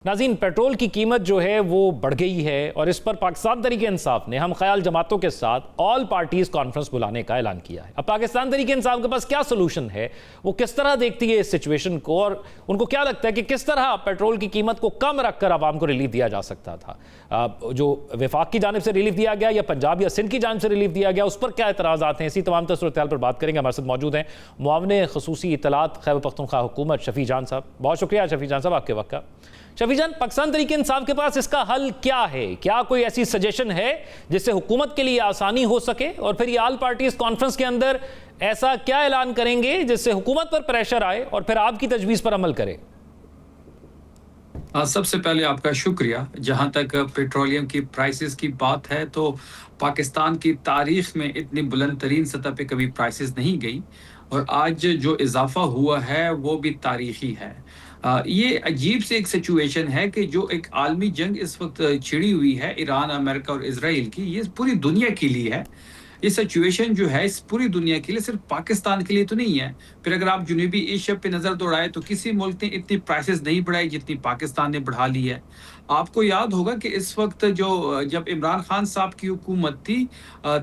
नाज़रीन, पेट्रोल की कीमत जो है वो बढ़ गई है और इस पर पाकिस्तान तहरीक इंसाफ ने हम ख्याल जमातों के साथ ऑल पार्टीज़ कॉन्फ्रेंस बुलाने का ऐलान किया है। अब पाकिस्तान तहरीक इंसाफ के पास क्या सोल्यूशन है, वो किस तरह देखती है इस सिचुएशन को और उनको क्या लगता है कि किस तरह पेट्रोल की कीमत को कम रखकर आवाम को रिलीफ दिया जा सकता था। जो वफाक की जानिब से रिलीफ दिया गया या पंजाब या सिंध की जानिब से रिलीफ दिया गया, उस पर क्या एतराज़ात हैं, इसी तमाम सूरत पर बात करेंगे। हमारे साथ मौजूद हैं मुआवने खसूसी इत्तलात खैबर पख्तूनख्वा हुकूमत शफी जान साहब। बहुत शुक्रिया शफी जान साहब आपके वक्त का। शफी जान, पाकिस्तान तहरीक इंसाफ के पास इसका हल क्या है? क्या कोई ऐसी सजेशन है जिससे हुकूमत के लिए आसानी हो सके? और फिर ये ऑल पार्टीज कॉन्फ्रेंस के अंदर ऐसा क्या ऐलान करेंगे जिससे हुकूमत पर प्रेशर आए और फिर आपकी तजवीज़ पर अमल करे? सबसे पहले आपका शुक्रिया। जहां तक पेट्रोलियम की प्राइसेस की बात है तो पाकिस्तान की तारीख में इतनी बुलंद तरीन सतह पे कभी प्राइसेस नहीं गई और आज जो इजाफा हुआ है वो भी तारीखी है। ये अजीब सी एक सिचुएशन है कि जो एक आलमी जंग इस वक्त छिड़ी हुई है ईरान, अमेरिका और इसराइल की, ये पूरी दुनिया के लिए है। ये सिचुएशन जो है इस पूरी दुनिया के लिए, सिर्फ पाकिस्तान के लिए तो नहीं है। फिर अगर आप जनूबी एशिया पे नजर दौड़ाए तो किसी मुल्क ने इतनी प्राइसेस नहीं बढ़ाई जितनी पाकिस्तान ने बढ़ा ली है। आपको याद होगा कि इस वक्त जब इमरान खान साहब की हुकूमत थी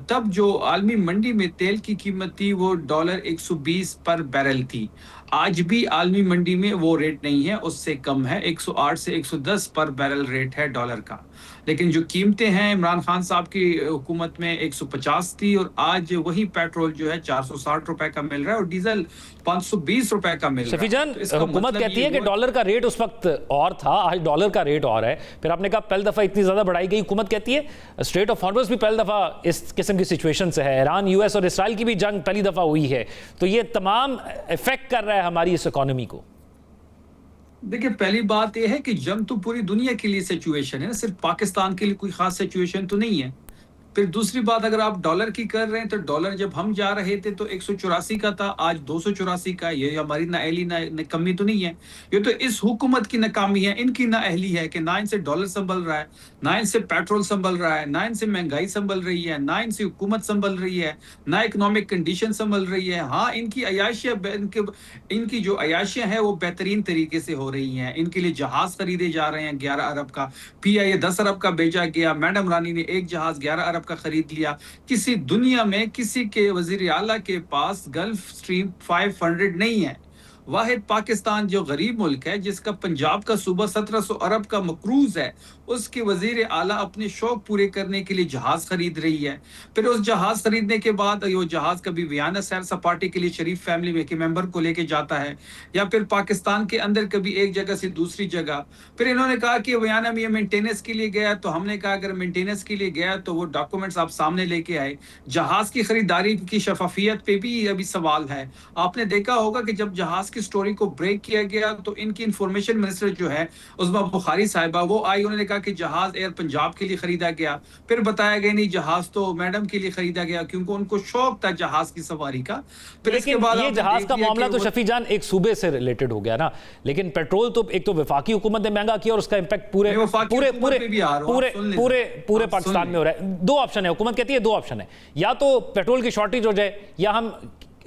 तब जो आलमी मंडी में तेल की कीमत थी वो डॉलर 120 पर बैरल थी। आज भी आलमी मंडी में वो रेट नहीं है, उससे कम है। 108 से 110 पर बैरल रेट है डॉलर का। लेकिन जो कीमतें हैं इमरान खान साहब की हुकूमत में 150 थी और आज वही पेट्रोल जो है 460 रुपए का मिल रहा है और डीजल 520 रुपए का मिल रहा है। शफी जान, तो हुकूमत मतलब कहती है कि डॉलर का रेट उस वक्त और था, आज डॉलर का रेट और है। फिर आपने कहा पहली दफा इतनी ज्यादा बढ़ाई गई। हुकूमत कहती है स्ट्रेट ऑफ हॉर्मज़ भी पहली दफा इस किस्म की सिचुएशन से है। ईरान, यूएस और इसराइल की भी जंग पहली दफा हुई है, तो ये तमाम इफेक्ट कर रहा है हमारी इस इकोनॉमी को। देखिए, पहली बात यह है कि जंग तो पूरी दुनिया के लिए सिचुएशन है, सिर्फ पाकिस्तान के लिए कोई खास सिचुएशन तो नहीं है। फिर दूसरी बात, अगर आप डॉलर की कर रहे हैं तो डॉलर जब हम जा रहे थे तो 184 का था, आज 284 का। ये हमारी नाअहली ना कमी तो नहीं है, ये तो इस हुकूमत की नाकामी है, इनकी नाअहली है कि ना इनसे डॉलर संभल रहा है, ना इनसे पेट्रोल संभल रहा है, ना इनसे महंगाई संभल रही है, ना इनसे हुकूमत संभल रही है, ना इकोनॉमिक कंडीशन संभल रही है। हाँ, इनकी अयाशियाँ इनकी जो अयाशियाँ हैं वो बेहतरीन तरीके से हो रही हैं। इनके लिए जहाज खरीदे जा रहे हैं 11 अरब का, PIA 10 अरब का भेजा गया। मैडम रानी ने एक जहाज 11 अरब का खरीद लिया। किसी दुनिया में किसी के वजीर आला के पास गल्फ स्ट्रीम 500 नहीं है। वाहिद पाकिस्तान जो गरीब मुल्क है, जिसका पंजाब का सूबा 1700 अरब का मकरूज है, उसके वजीर आला अपने शौक पूरे करने के लिए जहाज खरीद रही है। फिर उस जहाज खरीदने के बाद वो जहाज कभी वियाना सैर सपाटे के लिए शरीफ फैमिली में के मेंबर को लेके जाता है, या फिर पाकिस्तान के अंदर कभी एक जगह से दूसरी जगह। फिर इन्होंने कहा कि वियाना में ये मेंटेनेंस के लिए गया, तो हमने कहा अगर मेंटेनेंस के लिए गया तो वो डॉक्यूमेंट्स आप सामने लेके आए। जहाज की खरीदारी की शफाफियत पे भी अभी सवाल है। आपने देखा होगा कि जब जहाज की स्टोरी को ब्रेक किया गया तो इनकी इंफॉर्मेशन मिनिस्टर जो है उस्मा बुखारी साहिबा, वो आई, उन्होंने कहा कि जहाज एयर पंजाब के लिए खरीदा गया। फिर बताया गया नहीं, जहाज तो मैडम के लिए खरीदा गया क्योंकि उनको शौक था जहाज की सवारी का। फिर इसके बाद ये जहाज का मामला तो शफी जान एक सूबे से रिलेटेड हो गया ना, लेकिन पेट्रोल तो एक तो वफाकी हुकूमत ने महंगा किया और उसका इंपैक्ट पूरे पूरे पूरे पूरे पूरे पूरे पाकिस्तान में हो रहा है। दो ऑप्शन है, हुकूमत कहती है दो ऑप्शन है, या तो पेट्रोल की शॉर्टेज हो जाए या हम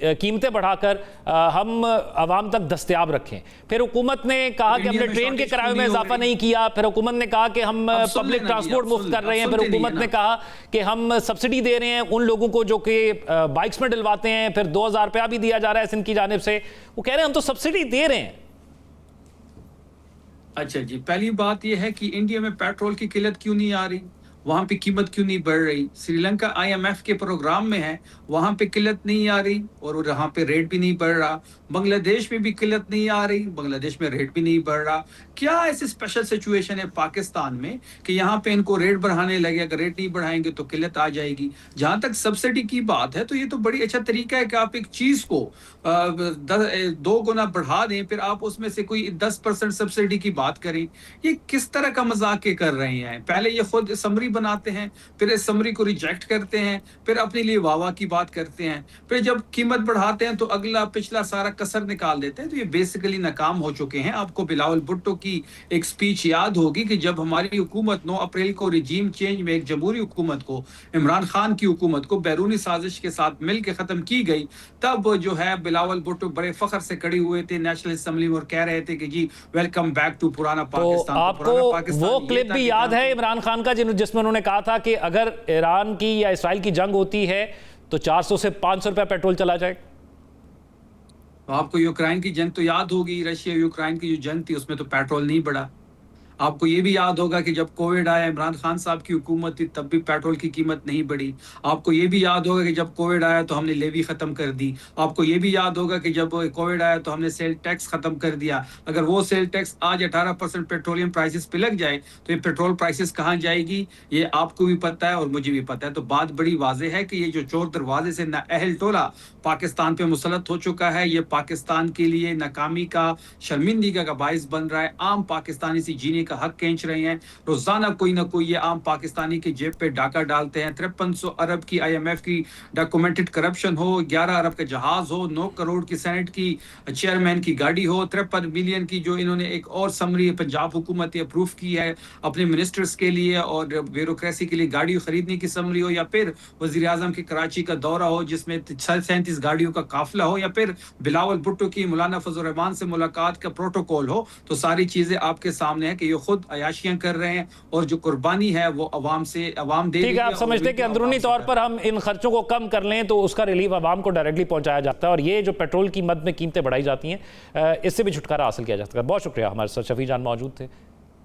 कीमतें बढ़ाकर हम आवाम तक दस्तयाब रखें। फिर हुकूमत ने कहा कि हमने ट्रेन के किराए में इजाफा नहीं किया। फिर हुकूमत ने कहा कि हम पब्लिक ट्रांसपोर्ट मुफ्त कर रहे हैं। फिर हुकूमत ने कहा कि हम सब्सिडी दे रहे हैं उन लोगों को जो कि बाइक्स में डलवाते हैं। फिर 2000 रुपया भी दिया जा रहा है सिंध की जानिब से। वो कह रहे हैं हम तो सब्सिडी दे रहे हैं। अच्छा जी, पहली बात यह है कि इंडिया में पेट्रोल की किल्लत क्यों नहीं आ रही, वहां पे कीमत क्यों नहीं बढ़ रही? श्रीलंका IMF के प्रोग्राम में है, वहां पे किल्लत नहीं आ रही और वहां पे रेट भी नहीं बढ़ रहा। बांग्लादेश में भी किल्लत नहीं आ रही, बांग्लादेश में रेट भी नहीं बढ़ रहा। क्या ऐसी स्पेशल सिचुएशन है पाकिस्तान में कि यहाँ पे इनको रेट बढ़ाने लगे? अगर रेट नहीं बढ़ाएंगे तो किल्लत आ जाएगी। जहां तक सब्सिडी की बात है तो ये तो बड़ी अच्छा तरीका है कि आप एक चीज को 2 गुना बढ़ा दें, फिर आप उसमें से कोई 10% सब्सिडी की बात करें। ये किस तरह का मजाक कर रहे हैं? पहले ये खुद समरी बनाते हैं, फिर इस समरी को रिजेक्ट करते हैं, फिर अपने लिए वाह की बात करते हैं, फिर जब कीमत बढ़ाते हैं तो अगला पिछला सारा कसर निकाल देते हैं। तो ये बेसिकली नाकाम हो चुके हैं। आपको बिलावल भुट्टो की एक स्पीच याद होगी कि जब हमारी हुकूमत 9 अप्रैल को रिजीम चेंज में एक जमहूरी हुकूमत को, इमरान खान की हुकूमत को बैरूनी साजिश के साथ मिल के ख़त्म की गई, तब जो है बिलावल भुट्टो बड़े फ़ख्र से खड़े हुए थे नेशनल असम्बली में और कह रहे थे कि जी वेलकम बैक टू पुराना तो पाकिस्तान। आपको वो क्लिप भी याद है इमरान खान का जिसमें उन्होंने कहा था कि अगर ईरान की या इसराइल की जंग होती है तो 400 से 500 रुपया पेट्रोल चला जाए? तो आपको यूक्रेन की जंग तो याद होगी, रशिया यूक्रेन की जो जंग थी उसमें तो पेट्रोल नहीं बढ़ा। आपको ये भी याद होगा कि जब कोविड आया, इमरान खान साहब की हुकूमत थी, तब भी पेट्रोल की कीमत नहीं बढ़ी। आपको ये भी याद होगा कि जब कोविड आया तो हमने लेवी ख़त्म कर दी। आपको ये भी याद होगा कि जब कोविड आया तो हमने सेल टैक्स ख़त्म कर दिया। अगर वो सेल टैक्स आज 18% पेट्रोलियम प्राइसेस पे लग जाए तो ये पेट्रोल प्राइसेस कहाँ जाएगी, ये आपको भी पता है और मुझे भी पता है। तो बात बड़ी वाज़ेह है कि ये जो चोर दरवाजे से नाअहल टोला पाकिस्तान पे मुसलत हो चुका है, ये पाकिस्तान के लिए नाकामी का, शर्मिंदगी का बाइस बन रहा है। आम पाकिस्तानी से जीने का हक खींच रहे हैं। रोजाना कोई ना कोई ये आम पाकिस्तानी की जेब पे डाका डालते हैं। 5300 अरब की IMF की डॉक्यूमेंटेड करप्शन हो, 11 अरब का जहाज हो, 9 करोड़ की सेनेट की चेयरमैन की गाड़ी हो, 53 बिलियन की जो इन्होंने एक और समरी पंजाब हुकूमत ने अप्रूव की है अपने मिनिस्टर्स के लिए और ब्यूरोक्रेसी के लिए गाड़ी खरीदने की समरी हो, या फिर वजीर आजम की कराची का दौरा हो जिसमें 37 गाड़ियों का काफिला हो, या फिर बिलावल भुट्टो की मौलाना फजल रहमान से मुलाकात का प्रोटोकॉल हो। तो सारी चीजें आपके सामने है कि ये खुद अयाशियां कर रहे हैं और जो कुर्बानी है वो अवाम दे रही है। आप समझते हैं कि अंदरूनी तौर पर हम इन खर्चों को कम कर लें तो उसका रिलीफ अवाम को डायरेक्टली पहुंचाया जाता है और ये जो पेट्रोल की मद में कीमतें बढ़ाई जाती हैं इससे भी छुटकारा हासिल किया जा सकता है। बहुत शुक्रिया, हमारे साथ शफी जान मौजूद थे।